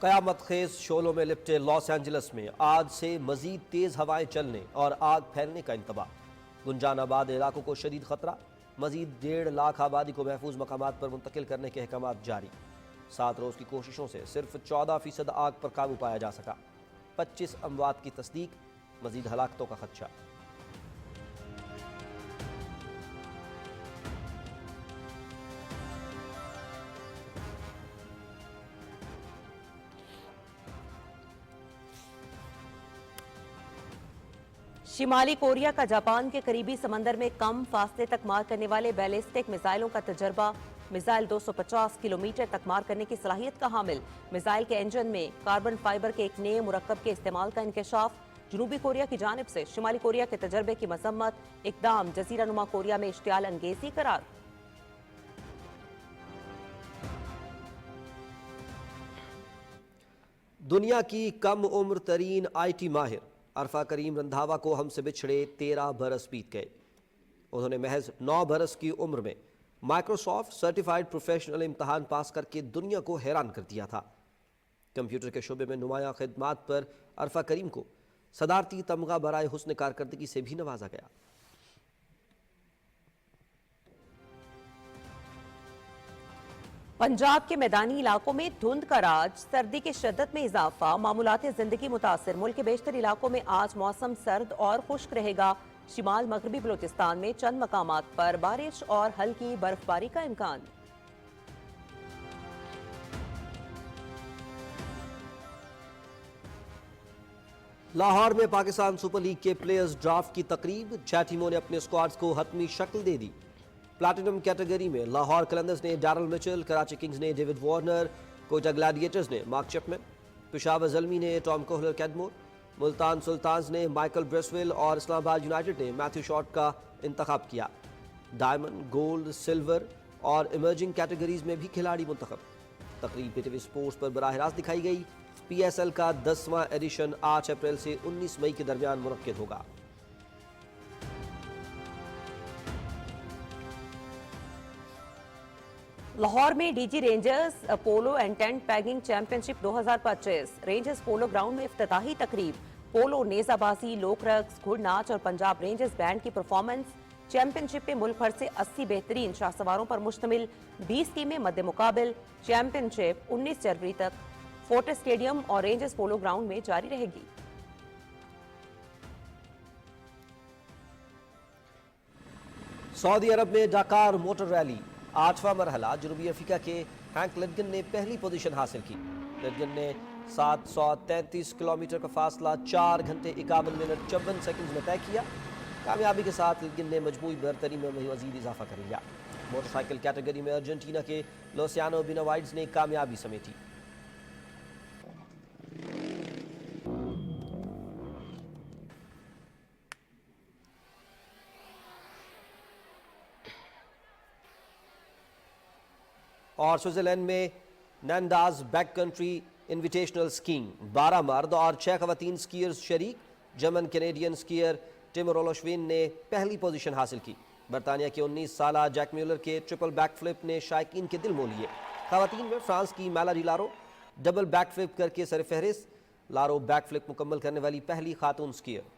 قیامت خیز شعلوں میں لپٹے لاس اینجلس میں آج سے مزید تیز ہوائیں چلنے اور آگ پھیلنے کا انتباہ۔ گنجان آباد علاقوں کو شدید خطرہ، مزید 1.5 لاکھ آبادی کو محفوظ مقامات پر منتقل کرنے کے احکامات جاری۔ 7 روز کی کوششوں سے صرف 14% آگ پر قابو پایا جا سکا۔ 25 اموات کی تصدیق، مزید ہلاکتوں کا خدشہ۔ شمالی کوریا کا جاپان کے قریبی سمندر میں کم فاصلے تک مار کرنے والے بیلسٹک میزائلوں کا تجربہ۔ میزائل 250 کلومیٹر تک مار کرنے کی صلاحیت کا حامل۔ میزائل کے انجن میں کاربن فائبر کے ایک نئے مرکب کے استعمال کا انکشاف۔ جنوبی کوریا کی جانب سے شمالی کوریا کے تجربے کی مذمت، اقدام جزیرہ نما کوریا میں اشتعال انگیزی قرار۔ دنیا کی کم عمر ترین آئی ٹی ماہر عرفہ کریم رندھاوا کو ہم سے بچھڑے 13 برس بیت گئے۔ انہوں نے محض 9 برس کی عمر میں مائکروسافٹ سرٹیفائیڈ پروفیشنل امتحان پاس کر کے دنیا کو حیران کر دیا تھا۔ کمپیوٹر کے شعبے میں نمایاں خدمات پر عرفہ کریم کو صدارتی تمغہ برائے حسن کارکردگی سے بھی نوازا گیا۔ پنجاب کے میدانی علاقوں میں دھند کا راج، سردی کی شدت میں اضافہ، معمولات زندگی متاثر۔ ملک کے بیشتر علاقوں میں آج موسم سرد اور خشک رہے گا۔ شمال مغربی بلوچستان میں چند مقامات پر بارش اور ہلکی برف باری کا امکان۔ لاہور میں پاکستان سپر لیگ کے پلیئرز ڈرافٹ کی تقریب، 6 ٹیموں نے اپنے اسکواڈز کو حتمی شکل دے دی۔ پلاٹینم کیٹیگری میں لاہور قلندرز نے ڈیرل مچل، کراچی کنگز نے ڈیوڈ وارنر، کوئٹہ گلیڈیٹرز نے مارک چپمن، پشاور زلمی نے ٹام کوہلر کیڈمور، ملتان سلطانز نے مائیکل بریسویل اور اسلام آباد یونائیٹڈ نے میتھیو شارٹ کا انتخاب کیا۔ ڈائمنڈ، گولڈ، سلور اور ایمرجنگ کیٹیگریز میں بھی کھلاڑی منتخب۔ تقریب پی ٹی وی سپورٹس پر براہ راست دکھائی گئی۔ پی ایس ایل کا 10واں ایڈیشن 8 اپریل سے 19 مئی کے درمیان منعقد ہوگا۔ لاہور میں D G rangers polo and tent pegging championship 2025 rangers polo ground میں افتتاحی تقریب۔ پولو، نیزہ بازی، لوک رقص، گھڑ ناچ اور پنجاب رینجرز بینڈ کی پرفارمنس۔ چیمپئن شپ میں ملک بھر سے 80 بہترین شاہ سواروں پر مشتمل 20 ٹیمیں مد مقابل۔ چیمپئن شپ 19 جنوری تک فورٹس اسٹیڈیم اور رینجرز پولو گراؤنڈ میں جاری رہے گی۔ سعودی عرب میں ڈاکار موٹر ریلی 8واں مرحلہ، جنوبی افریقہ کے ہینک لڈگن نے پہلی پوزیشن حاصل کی۔ لڈگن نے 733 کلومیٹر کا فاصلہ 4 گھنٹے 51 منٹ 54 سیکنڈز میں طے کیا۔ کامیابی کے ساتھ لڈگن نے مجموعی برتری میں مزید اضافہ کر لیا۔ موٹر سائیکل کیٹیگری میں ارجنٹینا کے لوسیانو بیناوائڈز نے کامیابی سمیٹی۔ اور سوئٹزرلینڈ میں نینڈاز بیک کنٹری انویٹیشنل سکینگ، 12 مرد اور 6 خواتین سکیئرز شریک۔ جرمن کینیڈین سکیئر ٹم رولوشوین نے پہلی پوزیشن حاصل کی۔ برطانیہ کے 19 سالہ جیک میولر کے ٹرپل بیک فلپ نے شائقین کے دل مو لیے۔ خواتین میں فرانس کی میلاری لارو ڈبل بیک فلپ کر کے سر فہرست۔ لارو بیک فلپ مکمل کرنے والی پہلی خاتون سکیئر۔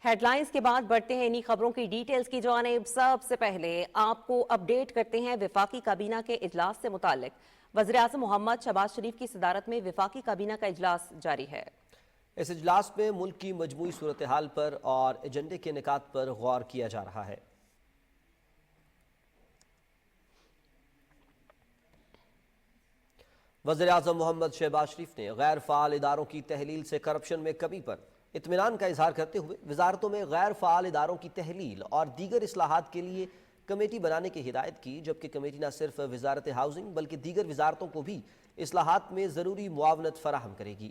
ہیڈ لائنز کے بعد بڑھتے ہیں انہی خبروں کی ڈیٹیلز کی جانب۔ سب سے پہلے آپ کو اپڈیٹ کرتے ہیں وفاقی کابینہ کے اجلاس سے متعلق۔ وزیراعظم محمد شہباز شریف کی صدارت میں وفاقی کابینہ کا اجلاس جاری ہے۔ اس اجلاس میں ملک کی مجموعی صورتحال پر اور ایجنڈے کے نکات پر غور کیا جا رہا ہے۔ وزیراعظم محمد شہباز شریف نے غیر فعال اداروں کی تحلیل سے کرپشن میں کمی پر اطمینان کا اظہار کرتے ہوئے وزارتوں میں غیر فعال اداروں کی تحلیل اور دیگر اصلاحات کے لیے کمیٹی بنانے کی ہدایت کی، جبکہ کمیٹی نہ صرف وزارت ہاؤسنگ بلکہ دیگر وزارتوں کو بھی اصلاحات میں ضروری معاونت فراہم کرے گی۔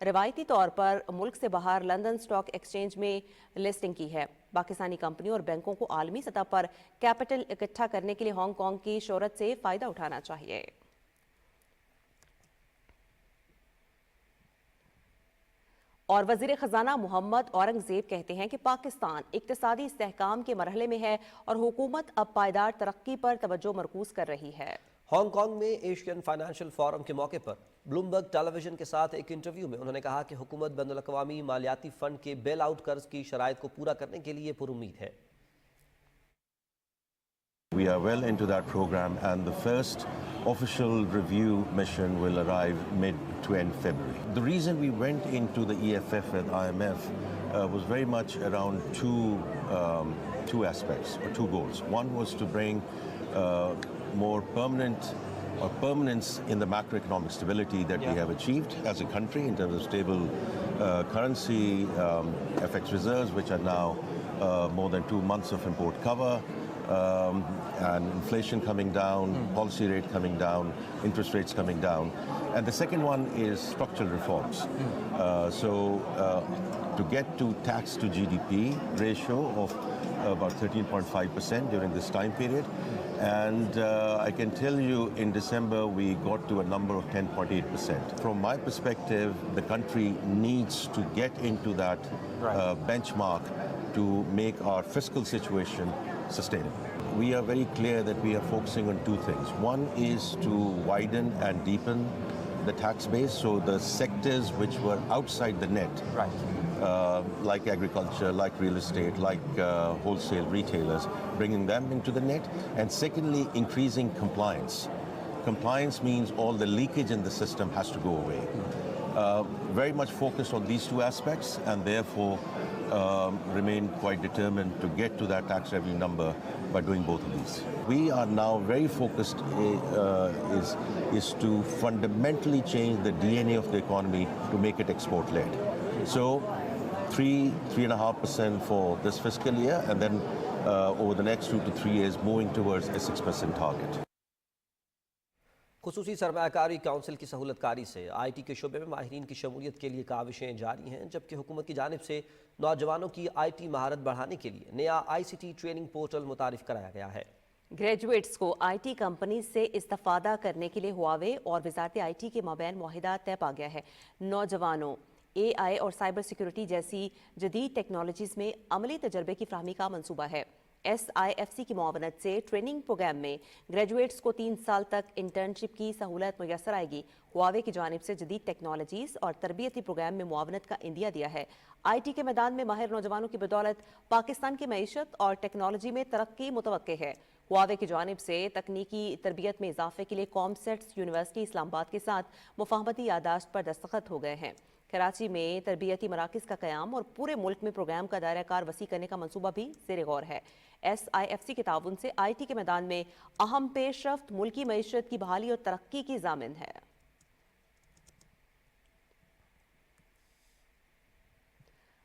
روایتی طور پر ملک سے باہر لندن سٹاک ایکسچینج میں لسٹنگ کی ہے۔ پاکستانی کمپنیوں اور بینکوں کو عالمی سطح پر کیپٹل اکٹھا کرنے کے لیے ہانگ کانگ کی شہرت سے فائدہ اٹھانا چاہیے۔ اور وزیر خزانہ محمد اورنگزیب کہتے ہیں کہ پاکستان اقتصادی استحکام کے مرحلے میں ہے اور حکومت اب پائیدار ترقی پر توجہ مرکوز کر رہی ہے۔ ہانگ کانگ میں ایشین فائنینشل فورم کے موقع پر بلومبرگ ٹیلی ویژن کے ساتھ ایک انٹرویو میں انہوں نے کہا کہ حکومت بین الاقوامی مالیاتی فنڈ کے بیل آؤٹ قرض کی شرائط کو پورا کرنے کے لیے پر امید ہے۔ We are well into that program, and the first official review mission will arrive mid to end February. The reason we went into the EFF with IMF was very much around two aspects or two goals. One was to bring more permanence in the macroeconomic stability that we have achieved as a country in terms of stable currency, FX reserves, which are now more than 2 months of import cover. And inflation coming down, policy rate coming down, interest rates coming down. And the second one is structural reforms. To get to tax to GDP ratio of about 13.5% during this time period. And I can tell you in December we got to a number of 10.8%. From my perspective, the country needs to get into that benchmark to make our fiscal situation sustainable. We are very clear that we are focusing on two things. One is to widen and deepen the tax base, so the sectors which were outside the net, like agriculture, like real estate, like wholesale retailers, bringing them into the net. And secondly, increasing compliance. Compliance means all the leakage in the system has to go away. Very much focused on these two aspects, and therefore remain quite determined to get to that tax revenue number by doing both of these. We are now very focused is to fundamentally change the DNA of the economy to make it export-led. So 3.5% for this fiscal year, and then over the next 2 to 3 years moving towards a 6% target. خصوصی سرمایہ کاری council کی سہولت کاری سے I T کے شعبے میں ماہرین کی شمولیت کے لیے کاوشیں جاری ہیں، جبکہ حکومت کی جانب سے نوجوانوں کی آئی ٹی مہارت بڑھانے کے لیے نیا آئی سی ٹی ٹریننگ پورٹل متعارف کرایا گیا ہے۔ گریجویٹس کو آئی ٹی کمپنی سے استفادہ کرنے کے لیے ہواوے اور وزارت آئی ٹی کے مابین معاہدہ طے پا گیا ہے۔ نوجوانوں اے آئی اور سائبر سیکیورٹی جیسی جدید ٹیکنالوجیز میں عملی تجربے کی فراہمی کا منصوبہ ہے۔ ایس آئی ایف سی کی معاونت سے ٹریننگ پروگرام میں گریجویٹس کو 3 سال تک انٹرنشپ کی سہولت میسر آئے گی۔ ہواوے کی جانب سے جدید ٹیکنالوجیز اور تربیتی پروگرام میں معاونت کا عندیہ دیا ہے۔ آئی ٹی کے میدان میں ماہر نوجوانوں کی بدولت پاکستان کی معیشت اور ٹیکنالوجی میں ترقی متوقع ہے۔ ہواوے کی جانب سے تکنیکی تربیت میں اضافے کے لیے کامسیٹس یونیورسٹی اسلام آباد کے ساتھ مفاہمتی یادداشت پر دستخط ہو گئے ہیں۔ کراچی میں تربیتی مراکز کا قیام اور پورے ملک میں پروگرام کا دائرہ کار وسیع کرنے کا منصوبہ بھی زیر غور ہے۔ ایس آئی ایف سی کے تعاون سے آئی ٹی کے میدان میں اہم پیش رفت ملکی معیشت کی بحالی اور ترقی کی ضامن ہے۔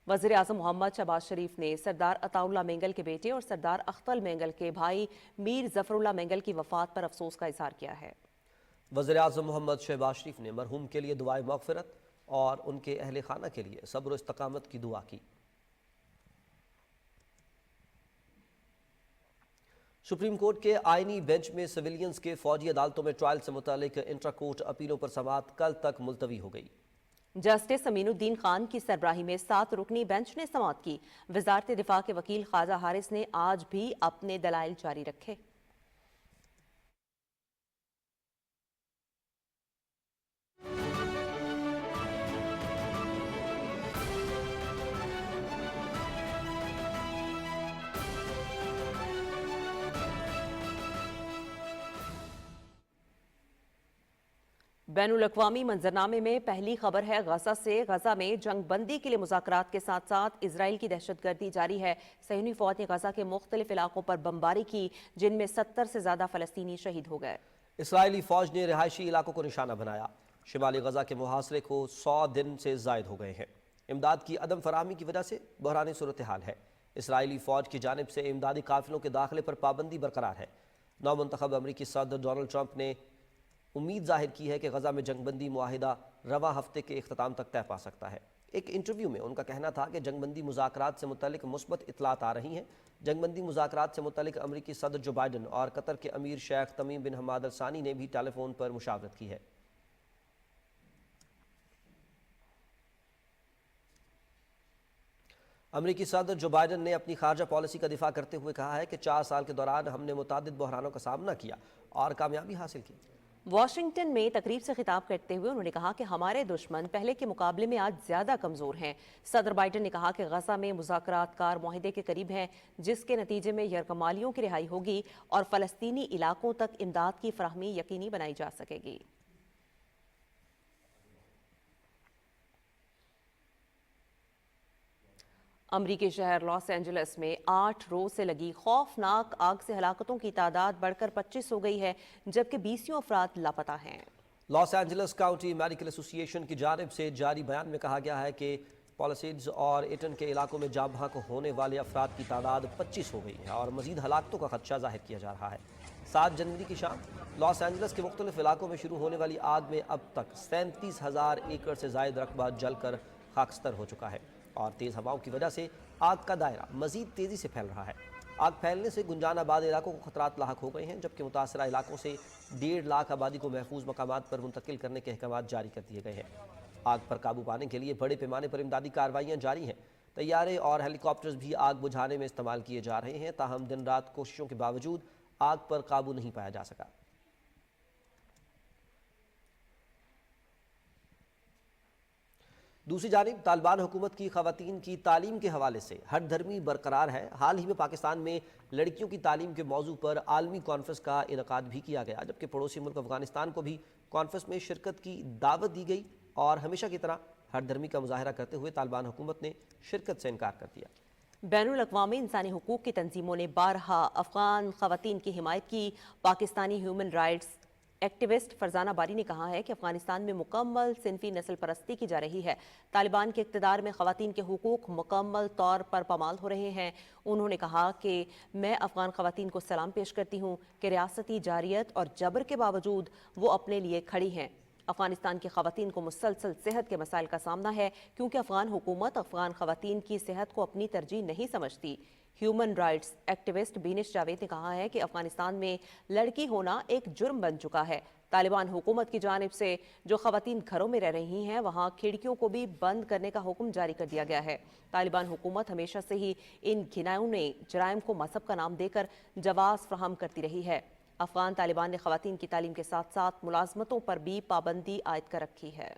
وزیر اعظم محمد شہباز شریف نے سردار عطا اللہ مینگل کے بیٹے اور سردار اختر مینگل کے بھائی میر ظفر اللہ مینگل کی وفات پر افسوس کا اظہار کیا ہے۔ وزیر اعظم محمد شہباز شریف نے مرحوم کے لیے دعائے مغفرت اور ان کے اہل خانہ کے لیے صبر و استقامت کی دعا کی۔ سپریم کورٹ کے آئینی بینچ میں سویلینز کے فوجی عدالتوں میں ٹرائل سے متعلق انٹرا کورٹ اپیلوں پر سماعت کل تک ملتوی ہو گئی۔ جسٹس امین الدین خان کی سربراہی میں 7 رکنی بینچ نے سماعت کی۔ وزارت دفاع کے وکیل خواجہ حارث نے آج بھی اپنے دلائل جاری رکھے۔ بین الاقوامی منظرنامے میں پہلی خبر ہے غزہ سے۔ غزہ میں جنگ بندی کے لیے مذاکرات کے ساتھ ساتھ اسرائیل کی دہشت گردی جاری ہے۔ صہیونی فوج نے غزہ کے مختلف علاقوں پر بمباری کی، جن میں 70 سے زیادہ فلسطینی شہید ہو گئے۔ اسرائیلی فوج نے رہائشی علاقوں کو نشانہ بنایا۔ شمالی غزہ کے محاصرے کو 100 دن سے زائد ہو گئے ہیں۔ امداد کی عدم فراہمی کی وجہ سے بحرانی صورتحال ہے۔ اسرائیلی فوج کی جانب سے امدادی قافلوں کے داخلے پر پابندی برقرار ہے۔ نو منتخب امریکی صدر ڈونلڈ ٹرمپ نے امید ظاہر کی ہے کہ غزہ میں جنگ بندی معاہدہ رواں ہفتے کے اختتام تک طے پا سکتا ہے۔ ایک انٹرویو میں ان کا کہنا تھا کہ جنگ بندی مذاکرات سے متعلق مثبت اطلاعات آ رہی ہیں۔ جنگ بندی مذاکرات سے متعلق امریکی صدر جو بائیڈن اور قطر کے امیر شیخ تمیم بن حماد الثانی نے بھی ٹیلی فون پر مشاورت کی ہے۔ امریکی صدر جو بائیڈن نے اپنی خارجہ پالیسی کا دفاع کرتے ہوئے کہا ہے کہ 4 سال کے دوران ہم نے متعدد بحرانوں کا سامنا کیا اور کامیابی حاصل کی۔ واشنگٹن میں تقریب سے خطاب کرتے ہوئے انہوں نے کہا کہ ہمارے دشمن پہلے کے مقابلے میں آج زیادہ کمزور ہیں۔ صدر بائیڈن نے کہا کہ غزہ میں مذاکرات کار معاہدے کے قریب ہیں، جس کے نتیجے میں یرغمالیوں کی رہائی ہوگی اور فلسطینی علاقوں تک امداد کی فراہمی یقینی بنائی جا سکے گی۔ امریکی شہر لاس اینجلس میں 8 روز سے لگی خوفناک آگ سے ہلاکتوں کی تعداد بڑھ کر 25 ہو گئی ہے، جبکہ 20 افراد لاپتہ ہیں۔ لاس اینجلس کاؤنٹی میڈیکل ایسوسی ایشن کی جانب سے جاری بیان میں کہا گیا ہے کہ پالیسیڈز اور ایٹن کے علاقوں میں جاں بحق ہونے والے افراد کی تعداد 25 ہو گئی ہے اور مزید ہلاکتوں کا خدشہ ظاہر کیا جا رہا ہے۔ 7 جنوری کی شام لاس اینجلس کے مختلف علاقوں میں شروع ہونے والی آگ میں اب تک 37,000 ایکڑ سے زائد رقبہ جل کر خاکستر ہو چکا ہے اور تیز ہواؤں کی وجہ سے آگ کا دائرہ مزید تیزی سے پھیل رہا ہے۔ آگ پھیلنے سے گنجان آباد علاقوں کو خطرات لاحق ہو گئے ہیں، جبکہ متاثرہ علاقوں سے 1.5 لاکھ آبادی کو محفوظ مقامات پر منتقل کرنے کے احکامات جاری کر دیے گئے ہیں۔ آگ پر قابو پانے کے لیے بڑے پیمانے پر امدادی کارروائیاں جاری ہیں۔ طیارے اور ہیلی کاپٹرز بھی آگ بجھانے میں استعمال کیے جا رہے ہیں، تاہم دن رات کوششوں کے باوجود آگ پر قابو نہیں پایا جا سکا۔ دوسری جانب طالبان حکومت کی خواتین کی تعلیم کے حوالے سے ہٹ دھرمی برقرار ہے۔ حال ہی میں پاکستان میں لڑکیوں کی تعلیم کے موضوع پر عالمی کانفرنس کا انعقاد بھی کیا گیا، جبکہ پڑوسی ملک افغانستان کو بھی کانفرنس میں شرکت کی دعوت دی گئی اور ہمیشہ کی طرح ہٹ دھرمی کا مظاہرہ کرتے ہوئے طالبان حکومت نے شرکت سے انکار کر دیا۔ بین الاقوامی انسانی حقوق کی تنظیموں نے بارہا افغان خواتین کی حمایت کی۔ Pakistani human rights activist Farzana باری نے کہا ہے کہ افغانستان میں مکمل صنفی نسل پرستی کی جا رہی ہے۔ طالبان کے اقتدار میں خواتین کے حقوق مکمل طور پر پامال ہو رہے ہیں۔ انہوں نے کہا کہ میں افغان خواتین کو سلام پیش کرتی ہوں کہ ریاستی جارحیت اور جبر کے باوجود وہ اپنے لیے کھڑی ہیں۔ افغانستان کی خواتین کو مسلسل صحت کے مسائل کا سامنا ہے، کیونکہ افغان حکومت افغان خواتین کی صحت کو اپنی ترجیح نہیں سمجھتی۔ Human rights activist Binish Javed نے کہا ہے کہ افغانستان میں لڑکی ہونا ایک جرم بن چکا ہے۔ طالبان حکومت کی جانب سے جو خواتین گھروں میں رہ رہی ہیں، وہاں کھڑکیوں کو بھی بند کرنے کا حکم جاری کر دیا گیا ہے۔ طالبان حکومت ہمیشہ سے ہی ان گھناؤنے جرائم کو مذہب کا نام دے کر جواز فراہم کرتی رہی ہے۔ افغان طالبان نے خواتین کی تعلیم کے ساتھ ساتھ ملازمتوں پر بھی پابندی عائد کر رکھی ہے۔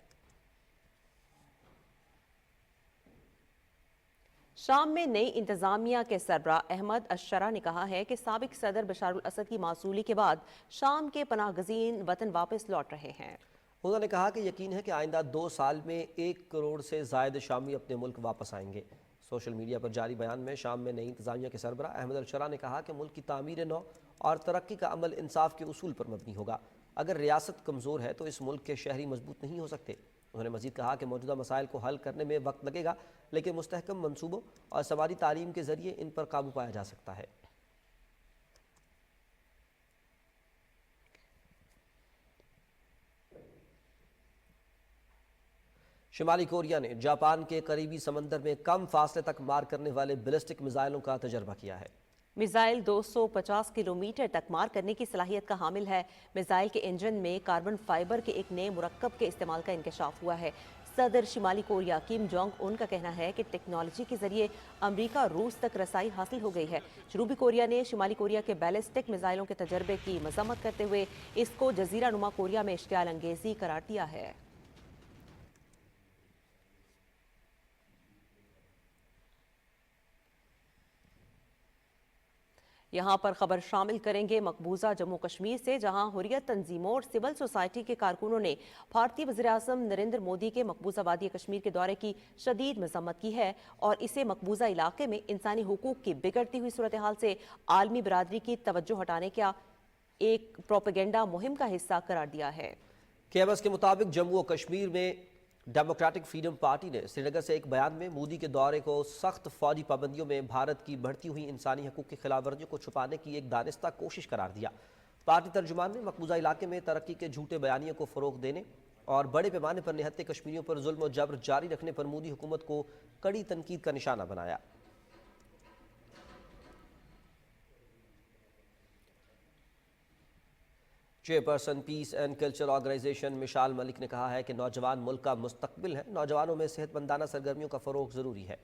شام میں نئی انتظامیہ کے سربراہ احمد الشرا نے کہا ہے کہ سابق صدر بشار الاسد کی معزولی کے بعد شام کے پناہ گزین وطن واپس لوٹ رہے ہیں۔ انہوں نے کہا کہ یقین ہے کہ آئندہ 2 سال میں 1 کروڑ سے زائد شامی اپنے ملک واپس آئیں گے۔ سوشل میڈیا پر جاری بیان میں شام میں نئی انتظامیہ کے سربراہ احمد الشرا نے کہا کہ ملک کی تعمیر نو اور ترقی کا عمل انصاف کے اصول پر مبنی ہوگا۔ اگر ریاست کمزور ہے تو اس ملک کے شہری مضبوط نہیں ہو سکتے۔ انہوں نے مزید کہا کہ موجودہ مسائل کو حل کرنے میں وقت لگے گا، لیکن مستحکم منصوبوں اور سماجی تعلیم کے ذریعے ان پر قابو پایا جا سکتا ہے۔ شمالی کوریا نے جاپان کے قریبی سمندر میں کم فاصلے تک مار کرنے والے بیلسٹک میزائلوں کا تجربہ کیا ہے۔ میزائل 250 کلومیٹر تک مار کرنے کی صلاحیت کا حامل ہے۔ میزائل کے انجن میں کاربن فائبر کے ایک نئے مرکب کے استعمال کا انکشاف ہوا ہے۔ صدر شمالی کوریا کم جونگ ان کا کہنا ہے کہ ٹیکنالوجی کے ذریعے امریکہ روس تک رسائی حاصل ہو گئی ہے۔ جنوبی کوریا نے شمالی کوریا کے بیلسٹک میزائلوں کے تجربے کی مذمت کرتے ہوئے اس کو جزیرہ نما کوریا میں اشتعال انگیزی قرار دیا ہے۔ یہاں پر خبر شامل کریں گے مقبوضہ جموں کشمیر سے، جہاں حریت تنظیموں اور سول سوسائٹی کے کارکنوں نے بھارتی وزیراعظم نریندر مودی کے مقبوضہ وادی کشمیر کے دورے کی شدید مذمت کی ہے اور اسے مقبوضہ علاقے میں انسانی حقوق کی بگڑتی ہوئی صورتحال سے عالمی برادری کی توجہ ہٹانے کا ایک پروپیگنڈا مہم کا حصہ قرار دیا ہے۔ KBS کے مطابق جموں و کشمیر میں ڈیموکریٹک فریڈم پارٹی نے سری نگر سے ایک بیان میں مودی کے دورے کو سخت فوجی پابندیوں میں بھارت کی بڑھتی ہوئی انسانی حقوق کی خلاف ورزیوں کو چھپانے کی ایک دانستہ کوشش قرار دیا۔ پارٹی ترجمان نے مقبوضہ علاقے میں ترقی کے جھوٹے بیانیے کو فروغ دینے اور بڑے پیمانے پر نہتے کشمیریوں پر ظلم و جبر جاری رکھنے پر مودی حکومت کو کڑی تنقید کا نشانہ بنایا۔ Chairperson peace and culture organization Mashal Malik نے کہا ہے کہ نوجوان ملک کا مستقبل ہے، نوجوانوں میں صحت مندانہ سرگرمیوں کا فروغ ضروری ہے۔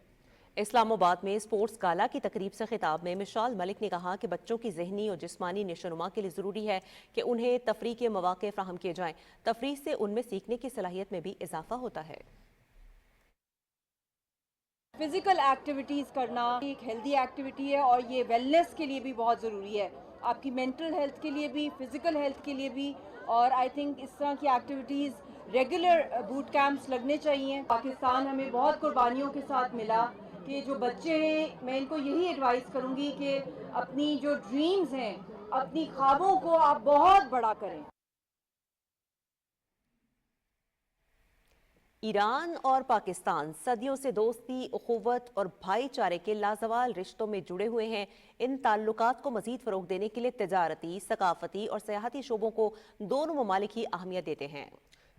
اسلام آباد میں اسپورٹس گالا کی تقریب سے خطاب میں مشال ملک نے کہا کہ بچوں کی ذہنی اور جسمانی نشوونما کے لیے ضروری ہے کہ انہیں تفریح کے مواقع فراہم کیے جائیں۔ تفریح سے ان میں سیکھنے کی صلاحیت میں بھی اضافہ ہوتا ہے۔ فزیکل ایکٹیویٹیز کرنا ایک ہیلدی ایکٹیویٹی ہے اور یہ ویلنس کے لیے بھی بہت ضروری ہے، آپ کی مینٹل ہیلتھ کے لیے بھی، فزیکل ہیلتھ کے لیے بھی، اور آئی تھنک اس طرح کی ایکٹیویٹیز ریگولر بوٹ کیمپس لگنے چاہیے۔ پاکستان ہمیں بہت قربانیوں کے ساتھ ملا کہ جو بچے ہیں، میں ان کو یہی ایڈوائز کروں گی کہ اپنی جو ڈریمز ہیں، اپنی خوابوں کو آپ بہت بڑا کریں۔ ایران اور پاکستان صدیوں سے دوستی، اخوت اور بھائی چارے کے لازوال رشتوں میں جڑے ہوئے ہیں۔ ان تعلقات کو مزید فروغ دینے کے لیے تجارتی، ثقافتی اور سیاحتی شعبوں کو دونوں ممالک ہی اہمیت دیتے ہیں۔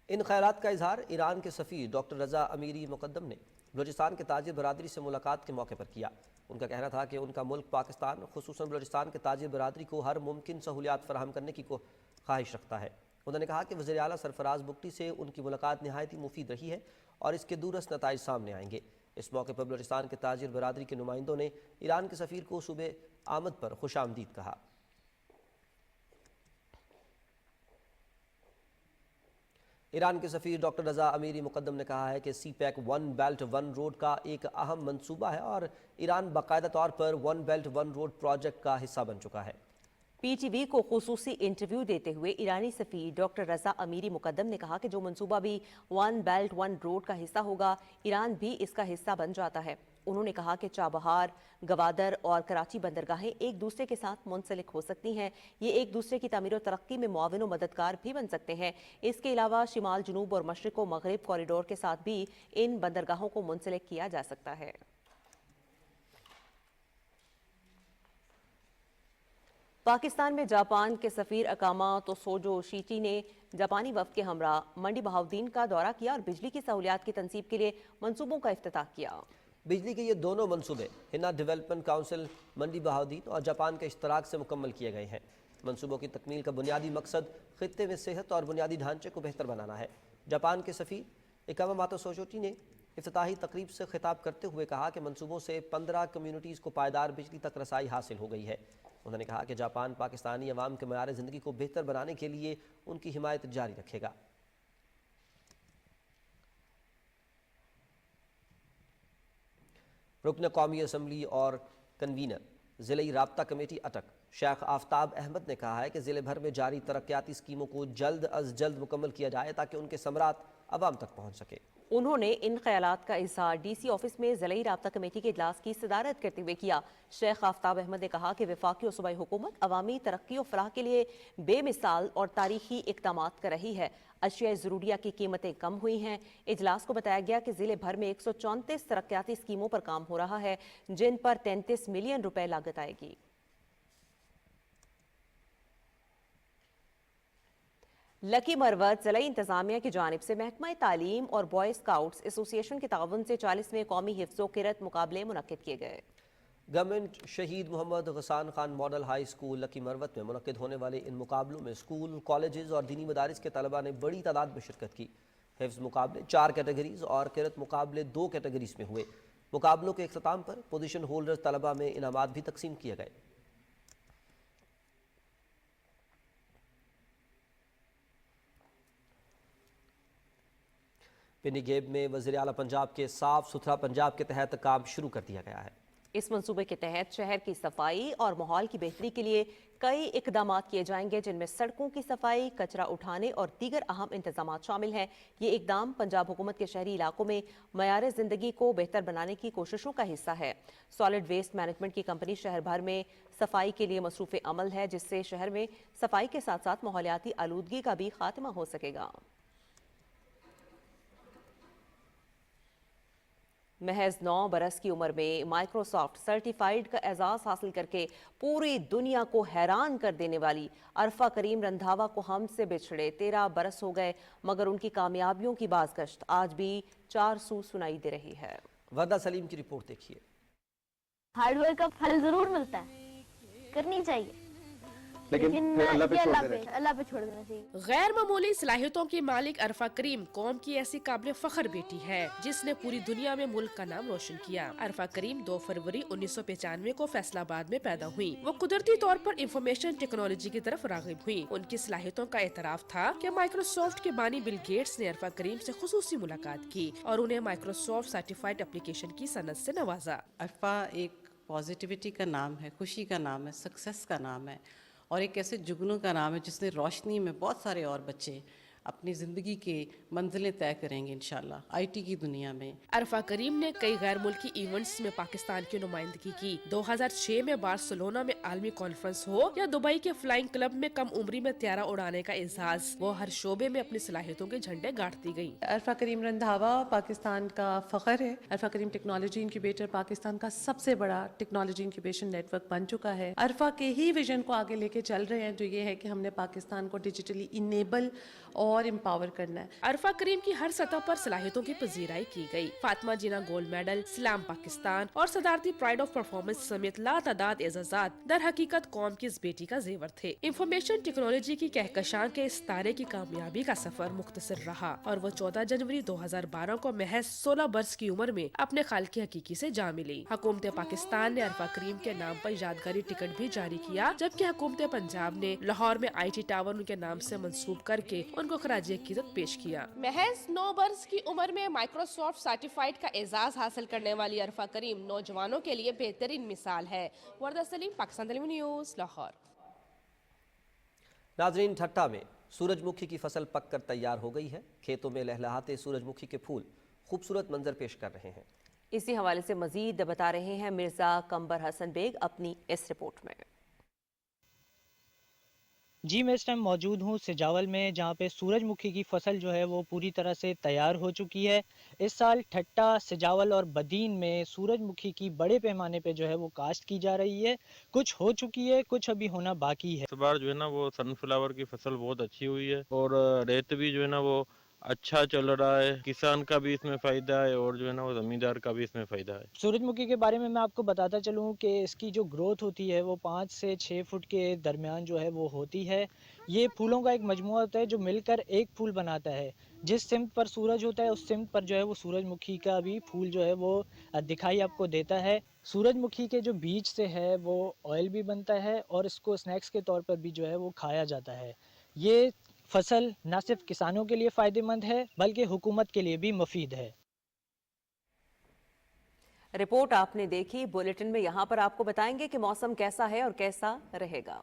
ان خیالات کا اظہار ایران کے سفیر ڈاکٹر رضا امیری مقدم نے بلوچستان کے تاجر برادری سے ملاقات کے موقع پر کیا۔ ان کا کہنا تھا کہ ان کا ملک پاکستان خصوصاً بلوچستان کے تاجر برادری کو ہر ممکن سہولیات فراہم کرنے کی خواہش رکھتا ہے۔ انہوں نے کہا کہ وزیر اعلیٰ سرفراز بگٹی سے ان کی ملاقات نہایت ہی مفید رہی ہے اور اس کے دورس نتائج سامنے آئیں گے۔ اس موقع پر بلوچستان کے تاجر برادری کے نمائندوں نے ایران کے سفیر کو صوبے آمد پر خوش آمدید کہا۔ ایران کے سفیر ڈاکٹر رضا امیری مقدم نے کہا ہے کہ CPEC one belt one road کا ایک اہم منصوبہ ہے اور ایران باقاعدہ طور پر one belt one road project کا حصہ بن چکا ہے۔ پی ٹی وی کو خصوصی انٹرویو دیتے ہوئے ایرانی سفیر ڈاکٹر رضا امیری مقدم نے کہا کہ جو منصوبہ بھی ون بیلٹ ون روڈ کا حصہ ہوگا، ایران بھی اس کا حصہ بن جاتا ہے۔ انہوں نے کہا کہ چابہار، گوادر اور کراچی بندرگاہیں ایک دوسرے کے ساتھ منسلک ہو سکتی ہیں، یہ ایک دوسرے کی تعمیر و ترقی میں معاون و مددگار بھی بن سکتے ہیں۔ اس کے علاوہ شمال جنوب اور مشرق و مغرب کوریڈور کے ساتھ بھی ان بندرگاہوں کو منسلک کیا جا سکتا ہے۔ پاکستان میں جاپان کے سفیر اکاما توسوجو شیچی نے جاپانی وفد کے ہمراہ منڈی بہاؤدین کا دورہ کیا اور بجلی کی سہولیات کی تنصیب کے لیے منصوبوں کا افتتاح کیا۔ بجلی کے یہ دونوں منصوبے ہنا ڈیولپمنٹ کونسل منڈی بہاؤدین اور جاپان کے اشتراک سے مکمل کیے گئے ہیں۔ منصوبوں کی تکمیل کا بنیادی مقصد خطے میں صحت اور بنیادی ڈھانچے کو بہتر بنانا ہے۔ جاپان کے سفیر اکاما ماتسوشوٹی نے افتتاحی تقریب سے خطاب کرتے ہوئے کہا کہ منصوبوں سے 15 کمیونٹیز کو پائیدار بجلی تک رسائی حاصل ہو گئی ہے۔ انہوں نے کہا کہ جاپان پاکستانی عوام کے معیار زندگی کو بہتر بنانے کے لیے ان کی حمایت جاری رکھے گا۔ رکن قومی اسمبلی اور کنوینر ضلعی رابطہ کمیٹی اٹک شیخ آفتاب احمد نے کہا ہے کہ ضلع بھر میں جاری ترقیاتی اسکیموں کو جلد از جلد مکمل کیا جائے تاکہ ان کے ثمرات عوام تک پہنچ سکے۔ انہوں نے ان خیالات کا اظہار ڈی سی آفس میں ضلعی رابطہ کمیٹی کے اجلاس کی صدارت کرتے ہوئے کیا۔ شیخ آفتاب احمد نے کہا کہ وفاقی اور صوبائی حکومت عوامی ترقی و فلاح کے لیے بے مثال اور تاریخی اقدامات کر رہی ہے۔ اشیاء ضروریہ کی قیمتیں کم ہوئی ہیں۔ اجلاس کو بتایا گیا کہ ضلع بھر میں 134 ترقیاتی اسکیموں پر کام ہو رہا ہے جن پر 33 ملین روپے لاگت آئے گی۔ لکی مروت ضلعی انتظامیہ کی جانب سے محکمہ تعلیم اور بوائے اسکاؤٹس ایسوسی ایشن کے تعاون سے 40ویں قومی حفظ و قرأت مقابلے منعقد کیے گئے۔ Government Shaheed Muhammad Ghassan Khan model high school Lakki Marwat میں منعقد ہونے والے ان مقابلوں میں اسکول، کالجز اور دینی مدارس کے طلباء نے بڑی تعداد میں شرکت کی۔ حفظ مقابلے 4 کیٹیگریز اور قرأت مقابلے 2 کیٹیگریز میں ہوئے۔ مقابلوں کے اختتام پر پوزیشن ہولڈر طلباء میں انعامات بھی تقسیم کیے گئے۔ پنی گیب میں وزیر اعلیٰ پنجاب کے صاف ستھرا پنجاب کے تحت کام شروع کر دیا گیا ہے۔ اس منصوبے کے تحت شہر کی صفائی اور ماحول کی بہتری کے لیے کئی اقدامات کیے جائیں گے جن میں سڑکوں کی صفائی، کچرا اٹھانے اور دیگر اہم انتظامات شامل ہیں۔ یہ اقدام پنجاب حکومت کے شہری علاقوں میں معیار زندگی کو بہتر بنانے کی کوششوں کا حصہ ہے۔ سالڈ ویسٹ مینجمنٹ کی کمپنی شہر بھر میں صفائی کے لیے مصروف عمل ہے جس سے شہر میں صفائی کے ساتھ ساتھ ماحولیاتی آلودگی کا بھی خاتمہ ہو سکے گا۔ محض 9 برس کی عمر میں مائیکروسافٹ سرٹیفائیڈ کا اعزاز حاصل کر کے پوری دنیا کو حیران کر دینے والی عرفہ کریم رندھاوا کو ہم سے بچھڑے 13 برس ہو گئے، مگر ان کی کامیابیوں کی بازگشت آج بھی 4 سو سنائی دے رہی ہے۔ وردہ سلیم کی رپورٹ دیکھیے۔ ہارڈ ورک کا پھل ضرور ملتا ہے، کرنی چاہیے، لیکن اللہ پہ چھوڑ دینا چاہیے۔ غیر معمولی صلاحیتوں کی مالک عرفہ کریم قوم کی ایسی قابل فخر بیٹی ہے جس نے پوری دنیا میں ملک کا نام روشن کیا۔ عرفہ کریم 2 فروری 1995 کو فیصل آباد میں پیدا ہوئی۔ وہ قدرتی طور پر انفارمیشن ٹیکنالوجی کی طرف راغب ہوئی۔ ان کی صلاحیتوں کا اعتراف تھا کہ مائیکروسافٹ کے بانی بل گیٹس نے عرفہ کریم سے خصوصی ملاقات کی اور انہیں مائیکروسافٹ سرٹیفائڈ اپلیکیشن کی سند سے نوازا۔ عرفہ ایک پازیٹیوٹی کا نام ہے، خوشی کا نام ہے، سکسیس کا نام ہے، اور ایک ایسے جگنوں کا نام ہے جس نے روشنی میں بہت سارے اور بچے اپنی زندگی کے منزلیں طے کریں گے انشاءاللہ آئی ٹی کی دنیا میں۔ عرفہ کریم نے کئی غیر ملکی ایونٹس میں پاکستان کی نمائندگی کی۔ 2006 میں بارسلونا میں عالمی کانفرنس ہو یا دبئی کے فلائنگ کلب میں کم عمری میں طیارہ اڑانے کا اعزاز، وہ ہر شعبے میں اپنی صلاحیتوں کے جھنڈے گاڑتی گئی۔ عرفہ کریم رندھاوا پاکستان کا فخر ہے۔ عرفہ کریم ٹیکنالوجی انکیوبیٹر پاکستان کا سب سے بڑا ٹیکنالوجی انکیوبیشن نیٹ ورک بن چکا ہے۔ عرفہ کے ہی ویژن کو آگے لے کے چل رہے ہیں، جو یہ ہے کہ ہم نے پاکستان کو ڈیجیٹلی انیبل اور امپاور کرنا ہے۔ عرفہ کریم کی ہر سطح پر صلاحیتوں کی پذیرائی کی گئی۔ فاطمہ جینا گولڈ میڈل، سلام پاکستان اور صدارتی پرائڈ آف پرفارمنس سمیت لا تعداد اعزازات در حقیقت قوم کی اس بیٹی کا زیور تھے۔ انفارمیشن ٹیکنالوجی کی کہکشاں کے اس تارے کی کامیابی کا سفر مختصر رہا اور وہ 14 جنوری 2012 کو محض 16 برس کی عمر میں اپنے خالق حقیقی سے جا ملی۔ حکومت پاکستان نے عرفہ کریم کے نام پر یادگاری ٹکٹ بھی جاری کیا، جبکہ حکومت پنجاب نے لاہور میں آئی ٹی ٹاور ان کے نام سے منسوب کر کے ان کو خراج عقیدت پیش کیا۔ محض 9 برس کی عمر میں مائیکروسافٹ سرٹیفائیڈ کا اعزاز حاصل کرنے والی عرفہ کریم نوجوانوں کے لیے بہترین مثال ہے۔ وردہ سلیم، پاکستان ٹیلی ویژن نیوز، لاہور۔ ناظرین، ٹھٹہ میں سورج مکھی کی فصل پک کر تیار ہو گئی ہے۔ کھیتوں میں لہلہاتے سورج مکھی کے پھول خوبصورت منظر پیش کر رہے ہیں۔ اسی حوالے سے مزید بتا رہے ہیں مرزا قمبر حسن بیگ اپنی اس رپورٹ میں۔ جی، میں اس ٹائم موجود ہوں سجاول میں، جہاں پہ سورج مکھی کی فصل جو ہے وہ پوری طرح سے تیار ہو چکی ہے۔ اس سال ٹھٹہ، سجاول اور بدین میں سورج مکھی کی بڑے پیمانے پہ جو ہے وہ کاشت کی جا رہی ہے۔ کچھ ہو چکی ہے، کچھ ابھی ہونا باقی ہے۔ اس بار جو ہے نا وہ سن فلاور کی فصل بہت اچھی ہوئی ہے اور ریت بھی جو ہے نا وہ اچھا چل رہا ہے۔ کسان کا بھی اس میں فائدہ ہے اور جو ہے نا وہ زمیندار کا بھی اس میں فائدہ ہے۔ سورج مکھی کے بارے میں آپ کو بتاتا چلوں کہ اس کی جو گروتھ ہوتی ہے وہ 5 سے 6 فٹ کے درمیان جو ہے وہ ہوتی ہے۔ یہ پھولوں کا ایک مجموعہ ہوتا ہے جو مل کر ایک پھول بناتا ہے۔ جس سمت پر سورج ہوتا ہے اس سمت پر جو ہے وہ سورج مکھی کا بھی پھول جو ہے وہ دکھائی آپ کو دیتا ہے۔ سورج مکھی کے جو بیج سے ہے وہ آئل بھی بنتا ہے اور اس کو سنیکس کے طور پر بھی جو ہے وہ کھایا جاتا ہے۔ یہ فصل نہ صرف کسانوں کے لیے فائدہ مند ہے بلکہ حکومت کے لیے بھی مفید ہے۔ رپورٹ آپ نے دیکھی، بلیٹن میں یہاں پر آپ کو بتائیں گے کہ موسم کیسا ہے اور کیسا رہے گا۔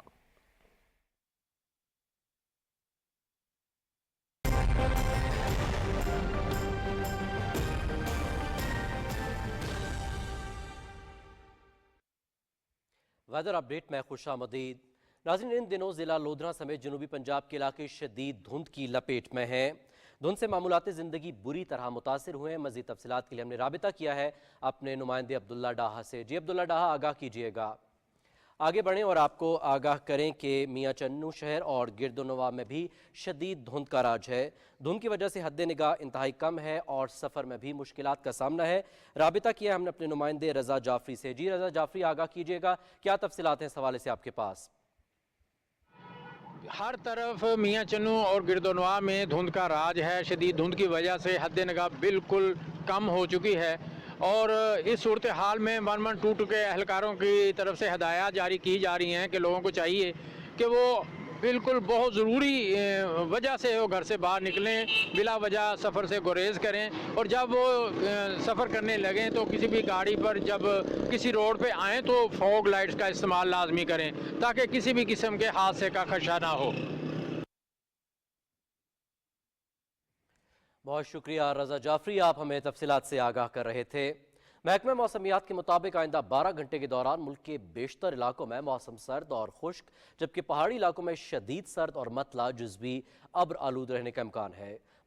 ویدر اپڈیٹ میں خوش آمدید۔ ناظرین، ان دنوں ضلع لودھرا سمیت جنوبی پنجاب کے علاقے شدید دھند کی لپیٹ میں ہیں۔ دھند سے معمولات زندگی بری طرح متاثر ہوئے ہیں۔ مزید تفصیلات کے لیے ہم نے رابطہ کیا ہے اپنے نمائندے عبداللہ ڈاہا سے۔ جی عبداللہ ڈاہا، آگاہ کیجیے گا، آگے بڑھیں اور آپ کو آگاہ کریں کہ میاں چنو شہر اور گرد و نواح میں بھی شدید دھند کا راج ہے۔ دھند کی وجہ سے حد نگاہ انتہائی کم ہے اور سفر میں بھی مشکلات کا سامنا ہے۔ رابطہ کیا ہم نے اپنے نمائندے رضا جعفری سے۔ جی رضا جعفری، آگاہ کیجیے گا، کیا تفصیلات ہیں اس حوالے سے آپ کے پاس؟ ہر طرف میاں چنو اور گرد و نواح میں دھند کا راج ہے۔ شدید دھند کی وجہ سے حد نگاہ بالکل کم ہو چکی ہے اور اس صورتحال میں 112 کے اہلکاروں کی طرف سے ہدایات جاری کی جا رہی ہیں کہ لوگوں کو چاہیے کہ وہ بالکل بہت ضروری وجہ سے وہ گھر سے باہر نکلیں، بلا وجہ سفر سے گریز کریں، اور جب وہ سفر کرنے لگیں تو کسی بھی گاڑی پر جب کسی روڈ پہ آئیں تو فوگ لائٹس کا استعمال لازمی کریں تاکہ کسی بھی قسم کے حادثے کا خدشہ نہ ہو۔ بہت شکریہ رضا جعفری، آپ ہمیں تفصیلات سے آگاہ کر رہے تھے۔ محکمہ موسمیات کے مطابق آئندہ 12 گھنٹے کے دوران ملک کے بیشتر علاقوں میں موسم سرد اور خشک، جبکہ پہاڑی علاقوں میں شدید سرد اور مطلع جزوی ابر آلود رہنے کا امکان ہے۔